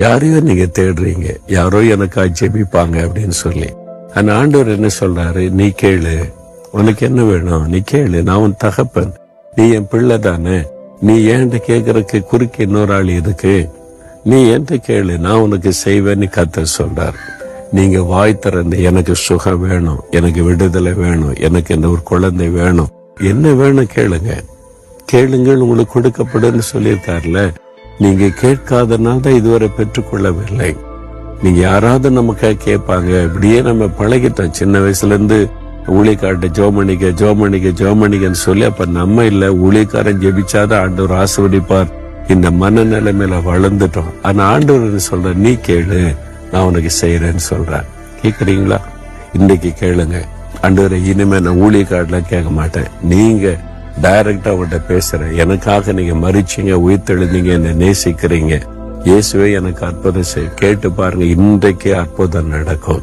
யாரையோ நீங்க தேடுறீங்க, யாரோ எனக்காக ஜெபிப்பாங்க அப்படின்னு சொல்லி. ஆனா ஆண்டவர் என்ன சொல்றாரு, நீ கேளு, உனக்கு என்ன வேணும் நீ கேளு, நான் உன் தகப்பன், நீ என் பிள்ளை தானே, நீ ஏன்ட்டு கேட்கறதுக்கு குறுக்கு இன்னொரு ஆள் இருக்கு, நீ என்கிட்ட கேளு, நான் உனக்கு செய்வேன்னு கர்த்தர் சொல்றாரு. நீங்க வாய் திறந்து எனக்கு சுகம் வேணும், எனக்கு விடுதலை வேணும், எனக்கு இந்த ஒரு குழந்தை வேணும், என்ன வேணும் கேளுங்க, கேளுங்கள் உங்களுக்கு கொடுக்கப்படுன்னு சொல்லியிருக்காருல. நீங்க கேட்காதனால தான் இதுவரை பெற்றுக்கொள்ளவில்லை. நீங்க யாராவது நமக்காக கேட்பாங்க, இப்படியே நம்ம பழகிட்டோம் சின்ன வயசுல இருந்து. ஊழியக்கார்ட்ட ஜோமணிக்கன்னு சொல்லி, அப்ப நம்ம இல்ல ஊழியக்காரன் ஜெபிச்சாதான் ஆண்டவர் ஆசீர்வதிப்பார் இந்த மனநிலைமையில வளர்ந்துட்டோம். ஆனா ஆண்டவர் சொல்ற, நீ கேளு, நான் உனக்கு செய்யறேன்னு சொல்றேன். கேக்குறீங்களா? இன்னைக்கு கேளுங்க. ஆண்டவரை, இனிமே நான் ஊழியக்காரலாம் கேட்க மாட்டேன், நீங்க டைரக்டா அவர்கிட்ட பேசுறேன், எனக்காக நீங்க மறிச்சீங்க, உயிர்த்தெழுந்தீங்க, என்னை நேசிக்கிறீங்க, இயேசுவே எனக்கு அற்புதம் செய்ய, கேட்டு பாருங்க, இன்றைக்கே அற்புதம் நடக்கும்.